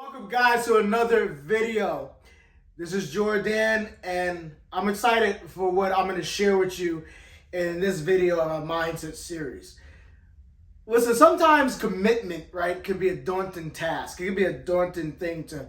Welcome guys to another video. This is Jordan and I'm excited for what I'm going to share with you in this video of our mindset series. Listen, sometimes commitment, right, can be a daunting task. It can be a daunting thing to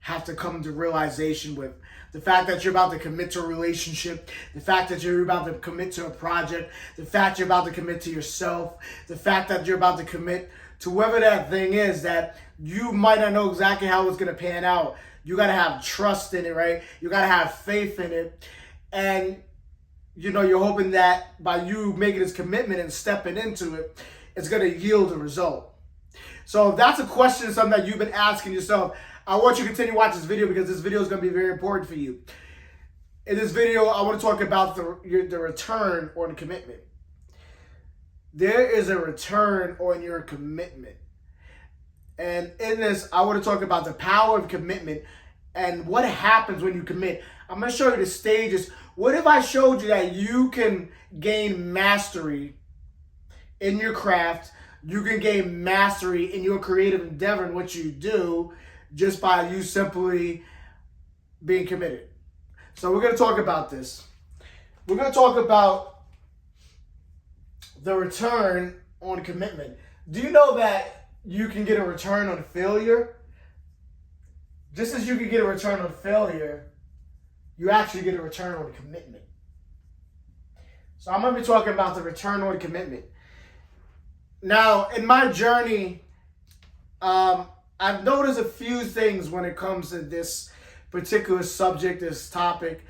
have to come to realization with. The fact that you're about to commit to a relationship, the fact that you're about to commit to a project, the fact you're about to commit to yourself, the fact that you're about to commit to whatever that thing is that you might not know exactly how it's going to pan out. You got to have trust in it, right? You got to have faith in it. And, you're hoping that by you making this commitment and stepping into it, it's going to yield a result. So if that's a question, something that you've been asking yourself, I want you to continue watching this video because this video is going to be very important for you. In this video, I want to talk about the return on commitment. There is a return on your commitment. And in this, I want to talk about the power of commitment and what happens when you commit. I'm going to show you the stages. What if I showed you that you can gain mastery in your craft? You can gain mastery in your creative endeavor and what you do just by you simply being committed. So we're going to talk about this. We're going to talk about the return on commitment. Do you know that you can get a return on failure? Just as you can get a return on failure, you actually get a return on commitment. So I'm going to be talking about the return on commitment. Now, in my journey, I've noticed a few things when it comes to this particular subject, this topic,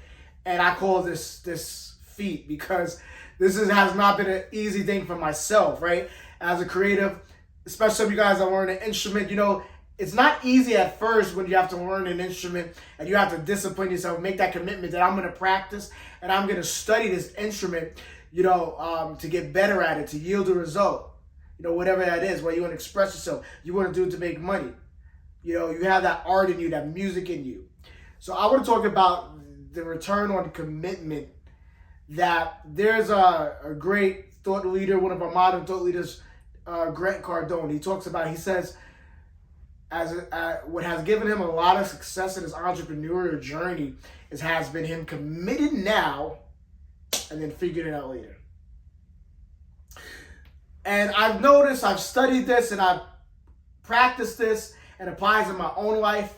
and I call this feat because has not been an easy thing for myself, right? As a creative, especially if you guys are learning an instrument, it's not easy at first when you have to learn an instrument and you have to discipline yourself, make that commitment that I'm going to practice and I'm going to study this instrument, to get better at it, to yield a result. Whatever that is, where you want to express yourself, you want to do it to make money. You have that art in you, that music in you. So I want to talk about the return on commitment. That there's a great thought leader, one of our modern thought leaders, Grant Cardone. He says, what has given him a lot of success in his entrepreneurial journey has been him committed now and then figured it out later. And I've noticed, I've studied this and I've practiced this and applies in my own life.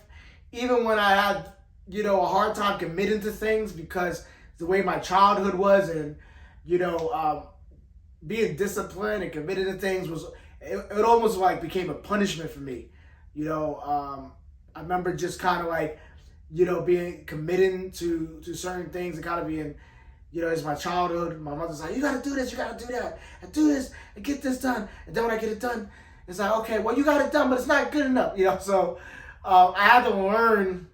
Even when I had, a hard time committing to things because the way my childhood was and, being disciplined and committed to things it almost like became a punishment for me. I remember just kind of being committing to certain things and kind of being, it's my childhood. My mother's like, you got to do this, you got to do that, and do this, and get this done. And then when I get it done, it's like, okay, well, you got it done, but it's not good enough, So I had to learn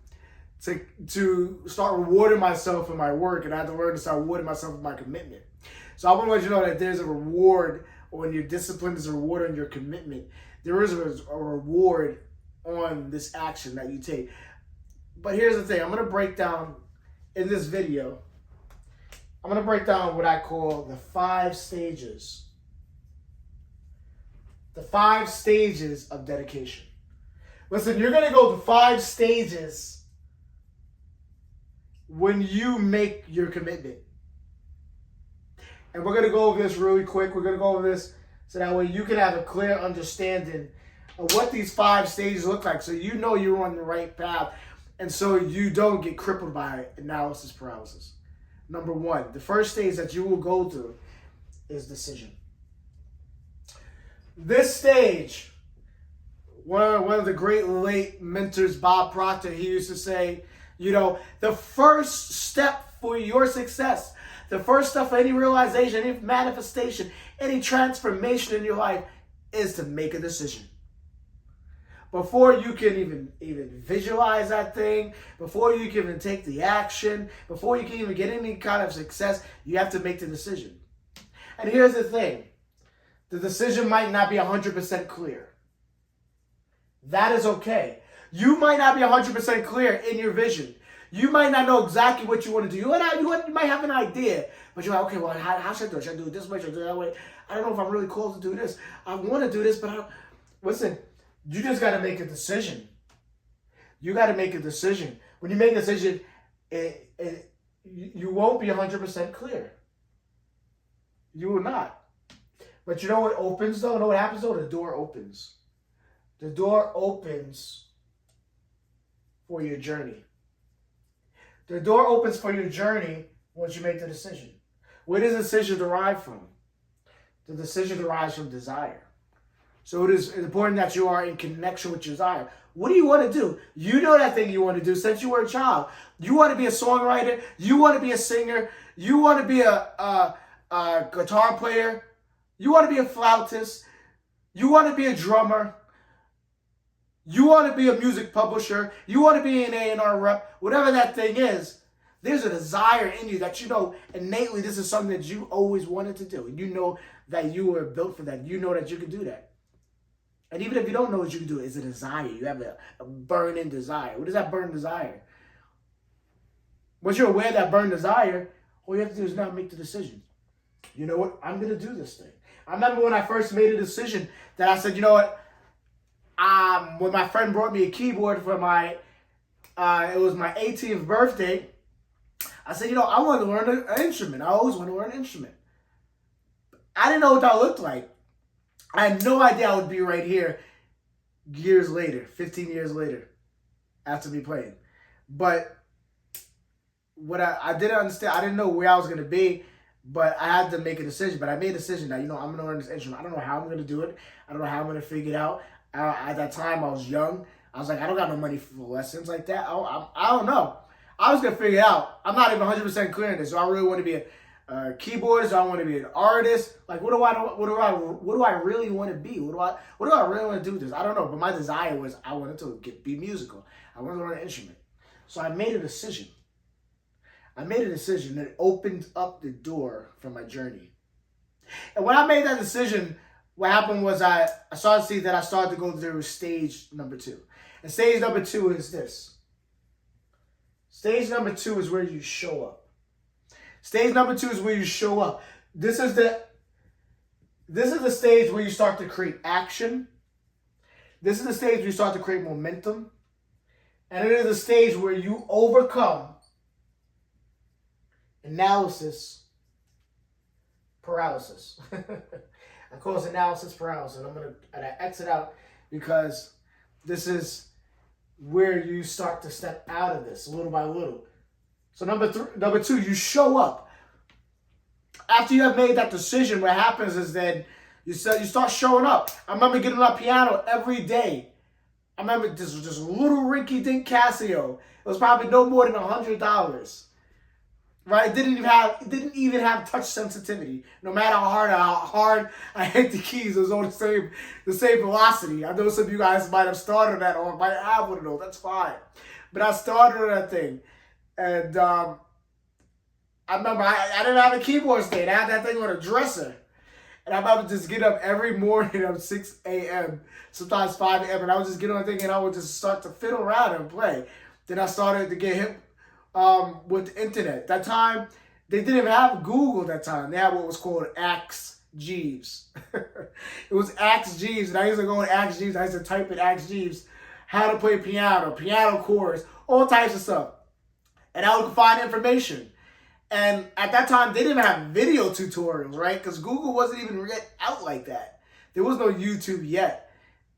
to start rewarding myself for my work, and I had to learn to start rewarding myself for my commitment. So I want to let you know that there's a reward on your discipline, there's a reward on your commitment. There is a reward on this action that you take. But here's the thing, I'm going to break down in this video, I'm going to break down what I call the 5 stages. The 5 stages of dedication. Listen, you're going to go through 5 stages when you make your commitment. And we're going to go over this really quick. We're going to go over this so that way you can have a clear understanding of what these 5 stages look like so you're on the right path and so you don't get crippled by analysis paralysis. Number 1, the first stage that you will go through is decision. This stage, one of the great late mentors, Bob Proctor, he used to say, the first step for your success, the first step for any realization, any manifestation, any transformation in your life is to make a decision. Before you can even visualize that thing, before you can even take the action, before you can even get any kind of success, you have to make the decision. And here's the thing. The decision might not be 100% clear. That is okay. You might not be 100% clear in your vision. You might not know exactly what you want to do. You might have an idea, but you're like, okay, well, how should I do it? Should I do it this way? Should I do it that way? I don't know if I'm really called to do this. I want to do this, but listen, you just got to make a decision. You got to make a decision. When you make a decision, you won't be 100% clear. You will not. But you know what opens though? You know what happens though? The door opens. The door opens for your journey. The door opens for your journey once you make the decision. Where does the decision derive from? The decision derives from desire. So it is important that you are in connection with your desire. What do you want to do? You know that thing you want to do since you were a child. You want to be a songwriter. You want to be a singer. You want to be a guitar player. You want to be a flautist. You want to be a drummer. You want to be a music publisher. You want to be an A&R rep. Whatever that thing is, there's a desire in you that you know innately this is something that you always wanted to do. You know that you were built for that. You know that you can do that. And even if you don't know what you can do, it's a desire. You have a burning desire. What is that burning desire? Once you're aware of that burning desire, all you have to do is now make the decision. You know what? I'm going to do this thing. I remember when I first made a decision that I said, you know what? When my friend brought me a keyboard for my, it was my 18th birthday, I said, you know, I want to learn an instrument. I always want to learn an instrument. I didn't know what that looked like. I had no idea I would be right here years later, 15 years later, after me playing. But what I didn't understand, I didn't know where I was going to be, but I had to make a decision. But I made a decision that, you know, I'm going to learn this instrument. I don't know how I'm going to do it. I don't know how I'm going to figure it out. At that time, I was young. I was like, I don't got no money for lessons like that. I don't know. I was going to figure it out. I'm not even 100% clear on this. So I really want to be a keyboardist. I want to be an artist. Like, what do I really want to be? What do I really want to do with this? I don't know. But my desire was I wanted to be musical. I wanted to learn an instrument. So I made a decision. That opened up the door for my journey. And when I made that decision, what happened was I started to see that I started to go through stage number 2. And stage number 2 is this. Stage number 2 is where you show up. Stage number 2 is where you show up. This is the stage where you start to create action. This is the stage where you start to create momentum. And it is the stage where you overcome analysis paralysis. I call it analysis paralysis. I'm going to exit out because this is where you start to step out of this little by little. So number 2, you show up. After you have made that decision, what happens is then you start showing up. I remember getting on piano every day. I remember this was just a little rinky-dink Casio. It was probably no more than $100. Right? It didn't even have touch sensitivity. No matter how hard I hit the keys, it was on the same velocity. I know some of you guys might have started that or might have one of those. That's fine. But I started on that thing. And I remember I didn't have a keyboard stand. I had that thing on a dresser. And I remember just get up every morning at 6 a.m., sometimes 5 a.m., and I would just get on the thing and I would just start to fiddle around and play. Then I started to get hip with the internet. That time, they didn't even have Google at that time. They had what was called Ask Jeeves. It was Ask Jeeves, and I used to go on Ask Jeeves. I used to type in Ask Jeeves how to play piano chords, all types of stuff. And I would find information. And at that time, they didn't have video tutorials, right? Because Google wasn't even yet out like that. There was no YouTube yet.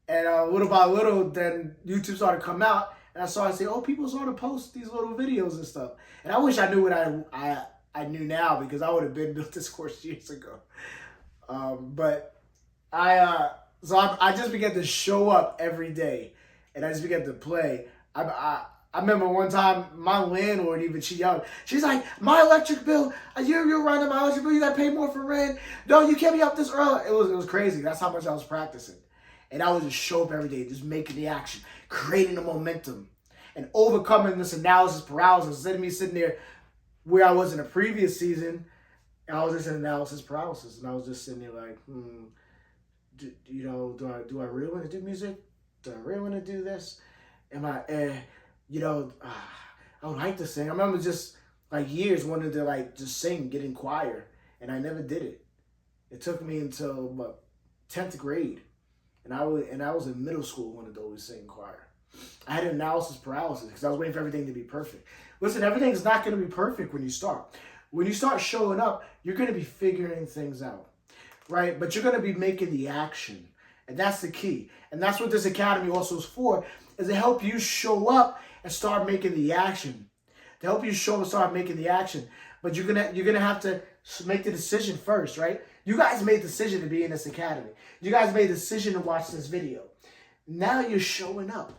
And little by little, then YouTube started to come out. And I started to say, oh, people started to post these little videos and stuff. And I wish I knew what I knew now, because I would have been built this course years ago. But I just began to show up every day. And I just began to play. I remember one time my landlord even, she yelled, she's like, my electric bill, you're running my electric bill, you gotta pay more for rent. No, you can't be up this early. It was crazy. That's how much I was practicing. And I would just show up every day, just making the action, creating the momentum, and overcoming this analysis paralysis. Instead of me sitting there where I was in the previous season, and I was just in analysis paralysis. And I was just sitting there like, do I really want to do music? Do I really want to do this? Am I, I would like to sing. I remember just like years wanted to just sing, get in choir, and I never did it. It took me until 10th grade, and I was in middle school, wanted to always sing choir. I had analysis paralysis because I was waiting for everything to be perfect. Listen, everything's not going to be perfect when you start. When you start showing up, you're going to be figuring things out, right? But you're going to be making the action. And that's the key. And that's what this academy also is for, is to help you show up and start making the action. To help you show up and start making the action. But you're gonna have to make the decision first, right? You guys made the decision to be in this academy. You guys made the decision to watch this video. Now you're showing up.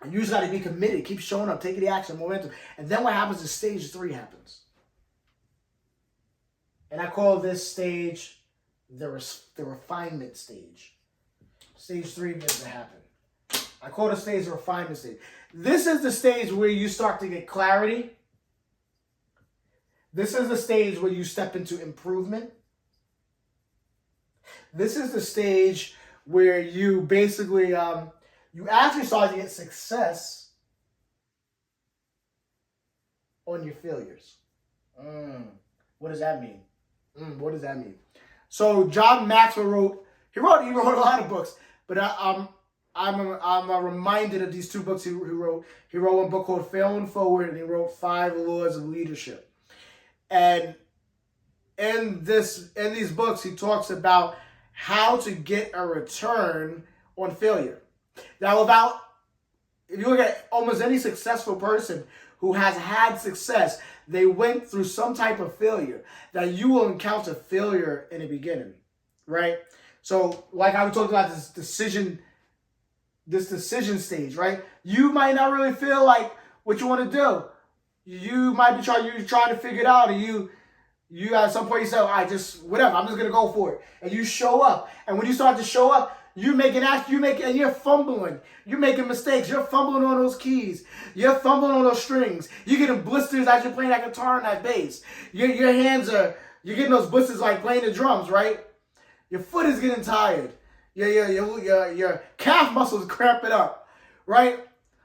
And you just got to be committed. Keep showing up. Take the action, momentum. And then what happens is stage 3 happens. And I call this stage the refinement stage. Stage 3 begins to happen. I call the stage the refinement stage. This is the stage where you start to get clarity. This is the stage where you step into improvement. This is the stage where you basically, you actually start to get success on your failures. What does that mean? What does that mean? So John Maxwell wrote a lot of books, but I'm reminded of these 2 books he wrote. He wrote one book called Failing Forward, and he wrote 5 Laws of Leadership. And in these books, he talks about how to get a return on failure. Now, if you look at almost any successful person who has had success, they went through some type of failure. That you will encounter failure in the beginning, right? So, like I was talking about this decision stage, right? You might not really feel like what you want to do. You might be trying to figure it out, and you at some point you say, I'm just gonna go for it. And you show up. And when you start to show up, and you're fumbling. You're making mistakes. You're fumbling on those keys. You're fumbling on those strings. You're getting blisters as you're playing that guitar and that bass. You're getting those blisters like playing the drums, right? Your foot is getting tired. Your calf muscles cramping up, right?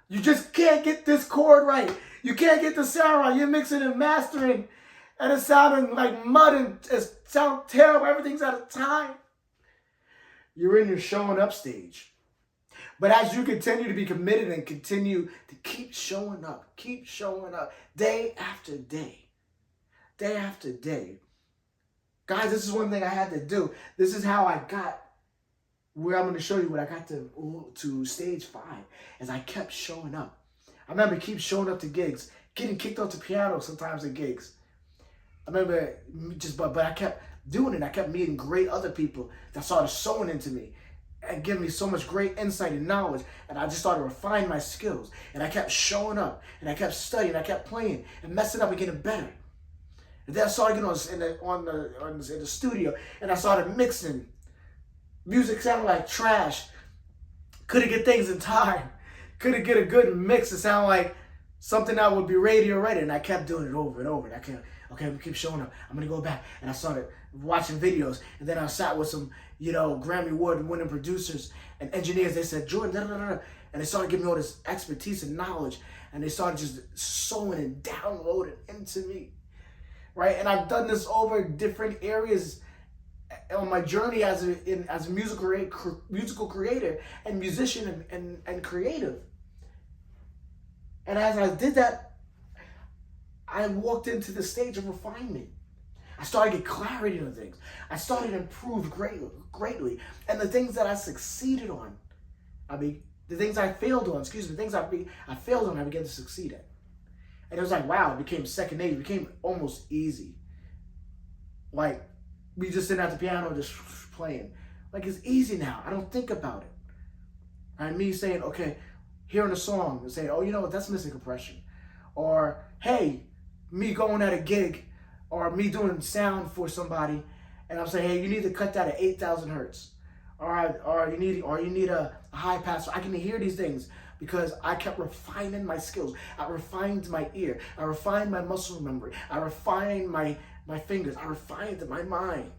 You just can't get this chord right. You can't get the sound right. You're mixing and mastering, and it's sounding like mud, and it sounds terrible. Everything's out of time. You're in your showing up stage. But as you continue to be committed and continue to keep showing up day after day, guys, this is one thing I had to do. This is how I got where I'm going to show you what I got to stage 5, as I kept showing up. I remember keep showing up to gigs, getting kicked off the piano sometimes at gigs. I remember but I kept doing it. I kept meeting great other people that started sewing into me and giving me so much great insight and knowledge. And I just started refining my skills. And I kept showing up, and I kept studying, I kept playing and messing up and getting better. And then I started getting in the studio, and I started mixing. Music sounded like trash. Couldn't get things in time. Couldn't get a good mix to sound like something that would be radio ready. And I kept doing it over and over. And I'm gonna keep showing up. I'm gonna go back. And I started watching videos. And then I sat with some, Grammy Award winning producers and engineers. They said, Jordan, da, da, da, da. And they started giving me all this expertise and knowledge. And they started just sewing and downloading into me. Right? And I've done this over different areas on my journey as a musical creator and musician and creative. And as I did that, I walked into the stage of refinement. I started to get clarity on things. I started to improve greatly. And the things that I succeeded on, the things I failed on, the things I failed on, I began to succeed at. And it was like, wow, it became second nature. It became almost easy. Like, we just sitting at the piano just playing. Like, it's easy now. I don't think about it. And me saying, okay, hearing a song and saying, oh, you know what, that's missing compression. Or, hey, me going at a gig or me doing sound for somebody, and I'm saying, hey, you need to cut that at 8,000 hertz. Or you need a high pass. I can hear these things because I kept refining my skills. I refined my ear. I refined my muscle memory. I refined my fingers. I refined my mind.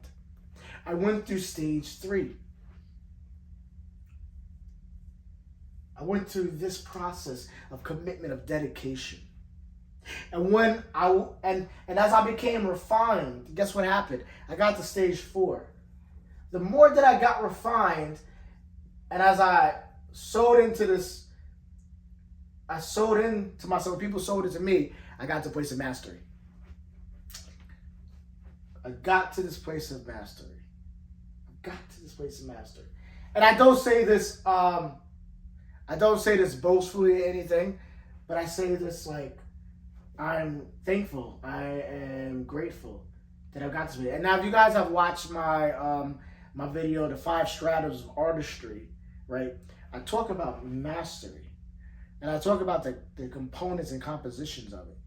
I went through stage 3. I went through this process of commitment, of dedication. And as I became refined, guess what happened? I got to stage 4. The more that I got refined, and as I sewed into this I sold in to myself, people sold it to me, I got to a place of mastery. I got to this place of mastery. I got to this place of mastery. And I don't say this boastfully or anything, but I say this like I'm thankful. I am grateful that I got this video. And now if you guys have watched my my video, The 5 Strategies of Artistry, right? I talk about mastery. And I talk about the components and compositions of it.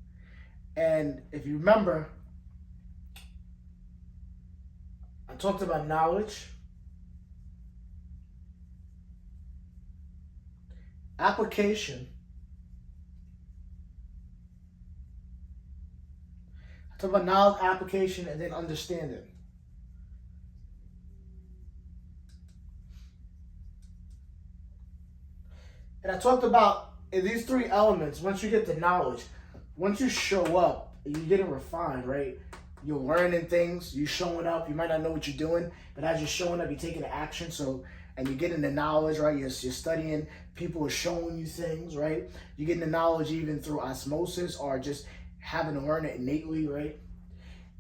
And if you remember, I talked about knowledge, application, I talked about knowledge, application, and then understanding. And I talked about in these 3 elements, once you get the knowledge, once you show up, you're getting refined, right? You're learning things, you're showing up, you might not know what you're doing, but as you're showing up, you're taking action, and you're getting the knowledge, right? You're studying, people are showing you things, right? You're getting the knowledge even through osmosis or just having to learn it innately, right?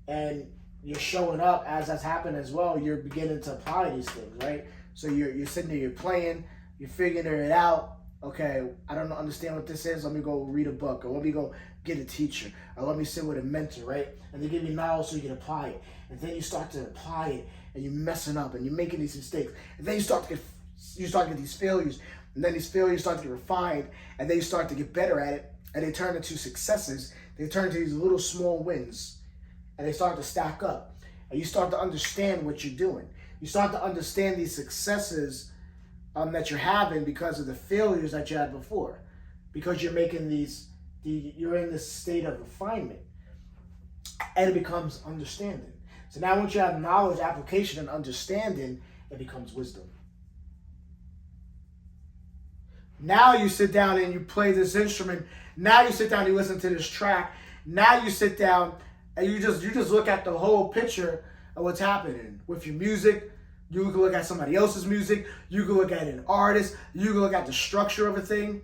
And you're showing up as that's happened as well, you're beginning to apply these things, right? So you're sitting there, you're playing, you're figuring it out. Okay, I don't understand what this is. Let me go read a book, or let me go get a teacher, or let me sit with a mentor, right? And they give you knowledge so you can apply it. And then you start to apply it, and you're messing up, and you're making these mistakes. And then you start to get these failures, and then these failures start to get refined, and then you start to get better at it, and they turn into successes. They turn into these little small wins, and they start to stack up, and you start to understand what you're doing. You start to understand these successes that you're having because of the failures that you had before, because you're making you're in this state of refinement, and it becomes understanding. So now once you have knowledge, application, and understanding, it becomes wisdom. Now you sit down and you play this instrument. Now you sit down and you listen to this track. Now you sit down and you just look at the whole picture of what's happening with your music. You can look at somebody else's music. You can look at an artist. You can look at the structure of a thing.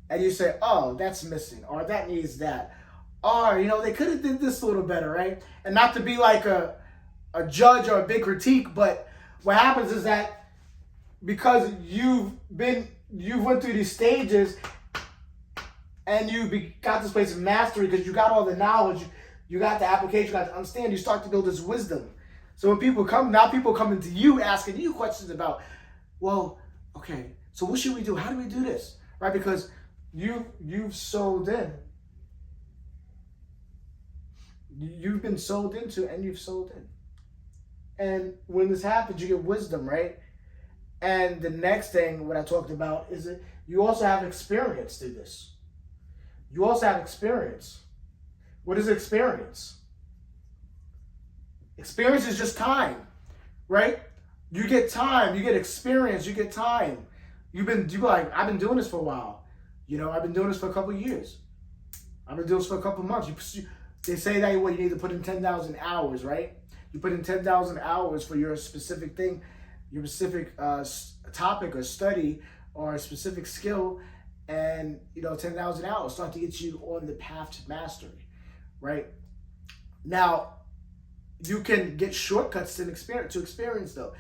And you say, oh, that's missing. Or that needs that. Or, they could have did this a little better, right? And not to be like a judge or a big critique, but what happens is that because you went through these stages and you got this place of mastery because you got all the knowledge, you got the application, you got to understand, you start to build this wisdom. So when people come to you asking you questions about, well, okay, so what should we do? How do we do this? Right? Because you've sold in. You've been sold into and you've sold in. And when this happens, you get wisdom, right? And the next thing, what I talked about, is that you also have experience through this. You also have experience. What is experience? Experience is just time, right? You get time, you get experience, you get time. You've been like, I've been doing this for a while. I've been doing this for a couple of years. I've been doing this for a couple of months. They say that you need to put in 10,000 hours, right? You put in 10,000 hours for your specific thing, your specific topic or study or a specific skill, and 10,000 hours start to get you on the path to mastery, right? Now, you can get shortcuts to experience though,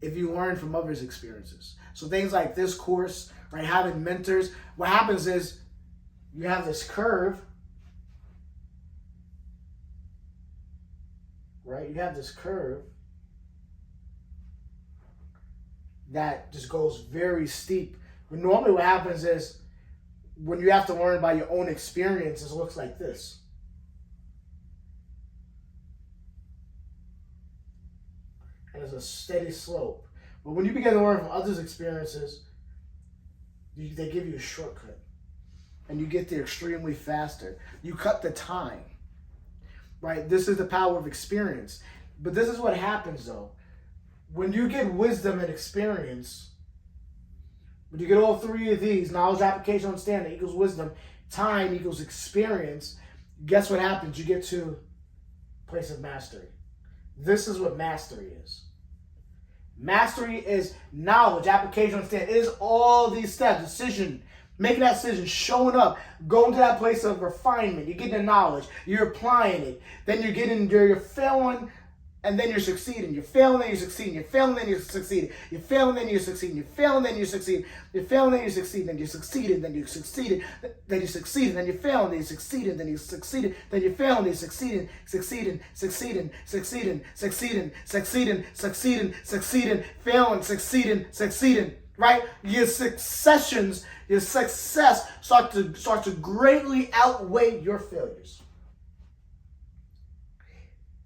if you learn from others' experiences. So things like this course, right? Having mentors. What happens is you have this curve, right? You have this curve that just goes very steep. But normally what happens is when you have to learn by your own experiences, it looks like this. And it's a steady slope. But when you begin to learn from others' experiences, they give you a shortcut. And you get there extremely faster. You cut the time. Right? This is the power of experience. But this is what happens though. When you get wisdom and experience, when you get all 3 of these, knowledge, application, understanding equals wisdom, time equals experience, guess what happens? You get to a place of mastery. This is what mastery is. Mastery is knowledge, application, understanding. It is all these steps. Decision, Making that decision, showing up, going to that place of refinement. You're getting the knowledge. You're applying it. Then you're getting, you're failing, and then you're succeeding. You're failing, then you're succeeding. You're failing, then you're succeeding. You're failing, then you're succeeding. You're failing, then you're succeeding. You're failing, then you're succeeding. Then you're succeeding. Then you're succeeding. Then you're succeeding. Then you're failing. Then you're succeeding. Then you're succeeding. Then you're failing. Then you're succeeding. Succeeding. Succeeding. Succeeding. Succeeding. Succeeding. Succeeding. Succeeding. Failing. Succeeding. Succeeding. Right? Your success start to greatly outweigh your failures.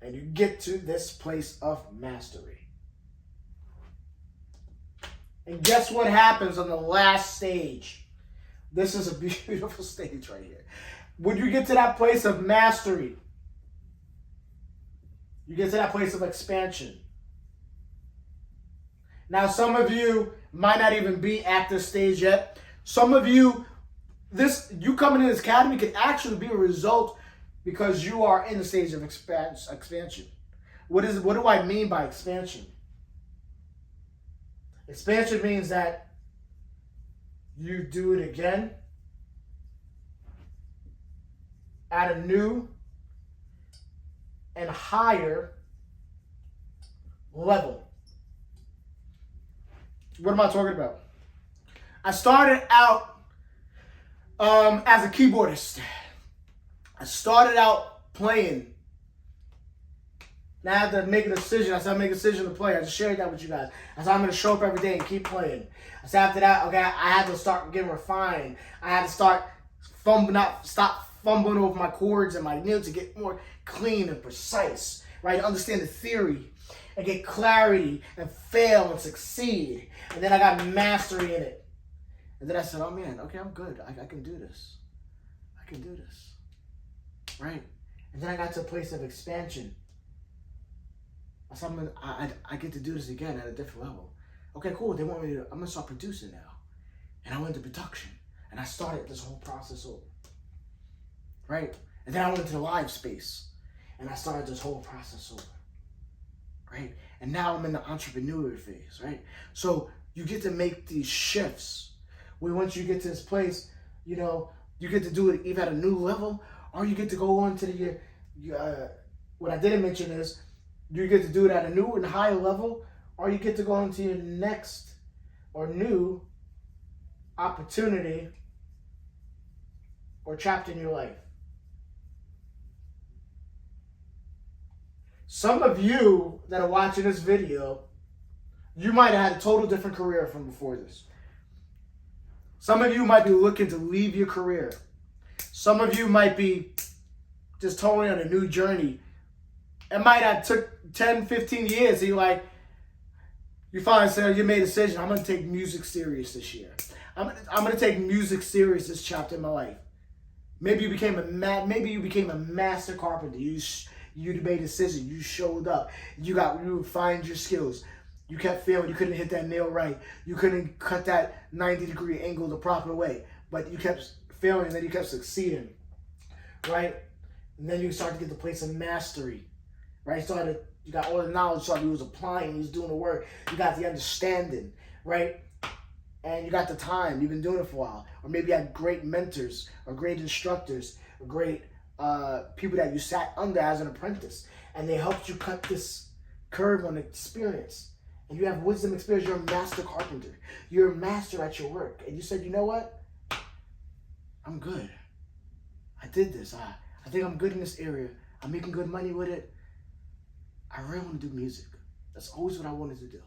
And you get to this place of mastery. And guess what happens on the last stage? This is a beautiful stage right here. When you get to that place of mastery, you get to that place of expansion. Now, some of you might not even be at this stage yet. Some of you, you coming in this academy could actually be a result because you are in the stage of expansion. What do I mean by expansion? Expansion means that you do it again at a new and higher level. What am I talking about? I started out as a keyboardist. I started out playing. Now I have to make a decision. I said, I'm making a decision to play. I just shared that with you guys. I said, I'm going to show up every day and keep playing. I said, after that, okay, I had to start getting refined. I had to start stop fumbling over my chords and my notes to get more clean and precise, right? To understand the theory and get clarity and fail and succeed. And then I got mastery in it. And then I said, oh man, okay, I'm good. I can do this. I can do this. Right? And then I got to a place of expansion. I said, I get to do this again at a different level. Okay, cool. They want me to, I'm going to start producing now. And I went to production. And I started this whole process over. Right? And then I went to the live space. And I started this whole process over. Right? And now I'm in the entrepreneurial phase. Right? So you get to make these shifts. Where once you get to this place, you know, you get to do it either at a new level, or you get to go on to what I didn't mention is, you get to do it at a new and higher level, or you get to go into your next or new opportunity or chapter in your life. Some of you that are watching this video, you might have had a total different career from before this. Some of you might be looking to leave your career. Some of you might be just totally on a new journey. It might have took 10, 15 years. So you finally said, you made a decision. I'm going to take music serious this year. I'm going to take music serious this chapter in my life. Maybe you became a master carpenter. You made a decision. You showed up. You refined your skills. You kept failing. You couldn't hit that nail right. You couldn't cut that 90-degree angle the proper way. But you kept failing, and then you kept succeeding. Right? And then you start to get the place of mastery. Right? You got all the knowledge, so you was applying, you was doing the work. You got the understanding. Right? And you got the time. You've been doing it for a while. Or maybe you had great mentors or great instructors or great people that you sat under as an apprentice. And they helped you cut this curve on experience. And you have wisdom experience. You're a master carpenter. You're a master at your work. And you said, you know what? I'm good. I did this. I think I'm good in this area. I'm making good money with it. I really want to do music. That's always what I wanted to do.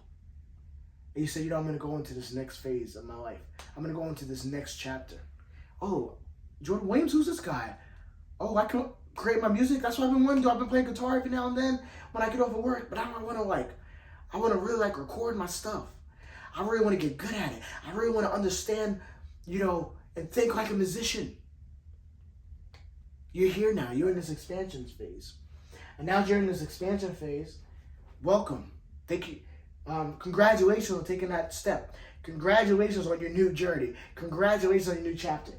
And you said, you know, I'm going to go into this next phase of my life. I'm going to go into this next chapter. Oh, Jordan Williams, who's this guy? Oh, I can create my music. That's what I've been wanting to do. I've been playing guitar every now and then when I get off of work. But I want to really record my stuff. I really want to get good at it. I really want to understand, you know, and think like a musician. You're here now. You're in this expansion phase. And now you're in this expansion phase. Welcome. Thank you. Congratulations on taking that step. Congratulations on your new journey. Congratulations on your new chapter.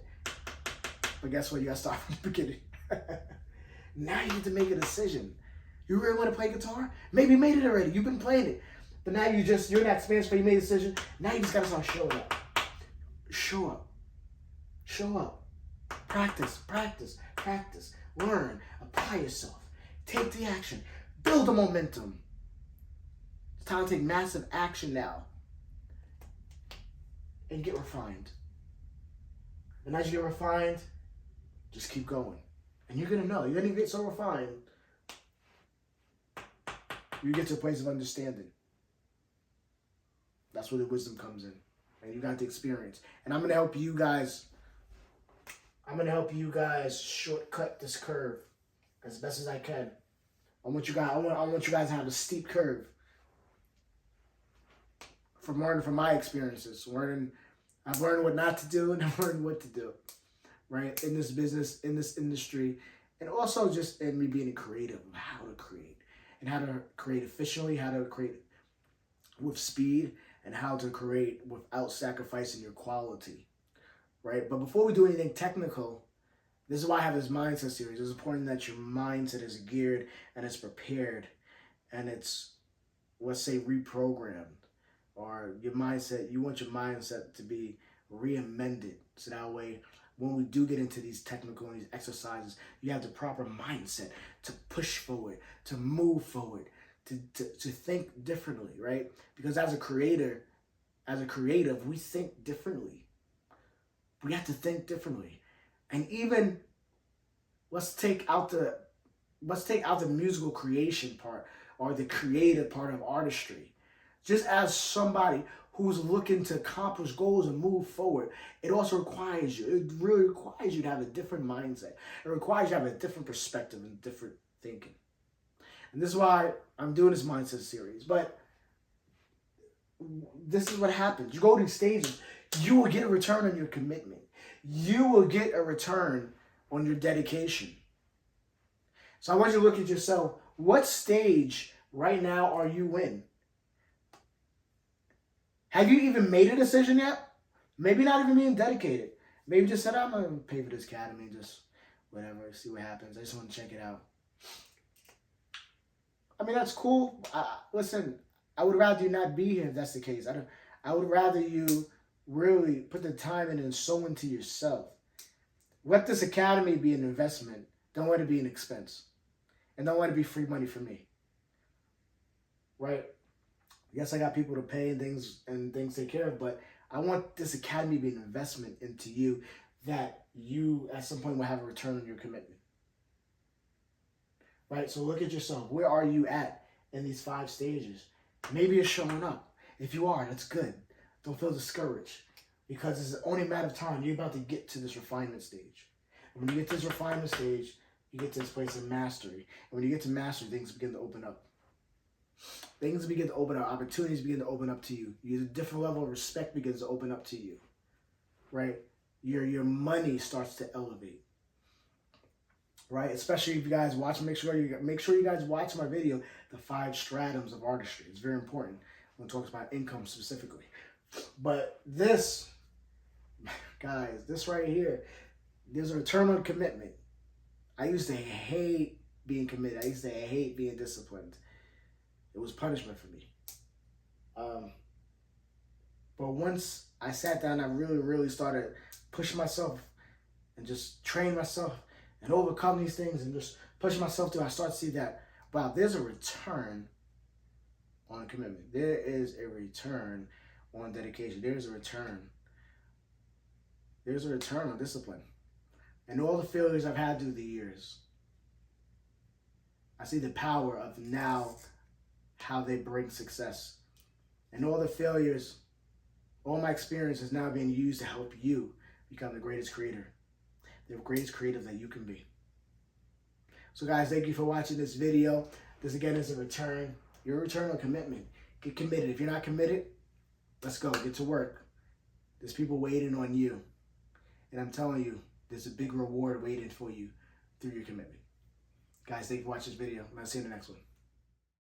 But guess what? You got to start from the beginning. Now you need to make a decision. You really want to play guitar? Maybe you made it already. You've been playing it. But now you're in that expansion phase. You made a decision. Now you just got to start showing up. Show up. Show up. Practice, practice, practice. Learn. Apply yourself. Take the action. Build the momentum. It's time to take massive action now and get refined. And as you get refined, just keep going. And you're going to know. You're going to get so refined, you get to a place of understanding. That's where the wisdom comes in. And you got the experience. And I'm going to help you guys. Shortcut this curve as best as I can. I want you guys to have a steep curve. From learning from my experiences. I've learned what not to do and I've learned what to do. Right? In this business, in this industry. And also just in me being a creative of how to create. And how to create efficiently, how to create with speed, and how to create without sacrificing your quality. Right? But before we do anything technical, this is why I have this mindset series. It's important that your mindset is geared and it's prepared and it's, let's say, reprogrammed. Or your mindset, you want your mindset to be re-amended. So that way, when we do get into these technical and these exercises, you have the proper mindset to push forward, to move forward, to think differently, right? Because as a creative, we think differently. We have to think differently. And even let's take out the musical creation part or the creative part of artistry. Just as somebody who's looking to accomplish goals and move forward, it also requires you. It really requires you to have a different mindset. It requires you to have a different perspective and different thinking. And this is why I'm doing this mindset series. But this is what happens. You go through stages. You will get a return on your commitment. You will get a return on your dedication. So I want you to look at yourself. What stage right now are you in? Have you even made a decision yet? Maybe not even being dedicated. Maybe just said, I'm going to pay for this academy, just whatever, see what happens. I just want to check it out. I mean, that's cool. Listen, I would rather you not be here if that's the case. I would rather you really put the time in and sow into yourself. Let this academy be an investment. Don't let it be an expense. And don't let it be free money for me. Right? Yes, I got people to pay and things take care of, but I want this academy to be an investment into you that you at some point will have a return on your commitment. Right? So look at yourself. Where are you at in these 5 stages? Maybe you're showing up. If you are, that's good. Don't feel discouraged because it's only a matter of time. You're about to get to this refinement stage. And when you get to this refinement stage, you get to this place of mastery. And when you get to mastery, things begin to open up. Things begin to open up. Opportunities begin to open up to you. A different level of respect begins to open up to you. Right? Your money starts to elevate. Right? Especially if you guys watch, make sure you guys watch my video, The 5 Stratums of Artistry. It's very important when it talks about income specifically. But this, guys, this right here, there's a return on commitment. I used to hate being committed. I used to hate being disciplined. It was punishment for me. But once I sat down, I really, really started pushing myself and just train myself and overcome these things and just push myself through. I start to see that, wow, there's a return on commitment. There is a return on dedication. There's a return. There's a return on discipline. And all the failures I've had through the years, I see the power of now how they bring success. And all the failures, all my experience is now being used to help you become the greatest creator. The greatest creative that you can be. So guys, thank you for watching this video. This again is a return. Your return on commitment. Get committed. If you're not committed, let's go. Get to work. There's people waiting on you. And I'm telling you, there's a big reward waiting for you through your commitment. Guys, thank you for watching this video. And I'll see you in the next one.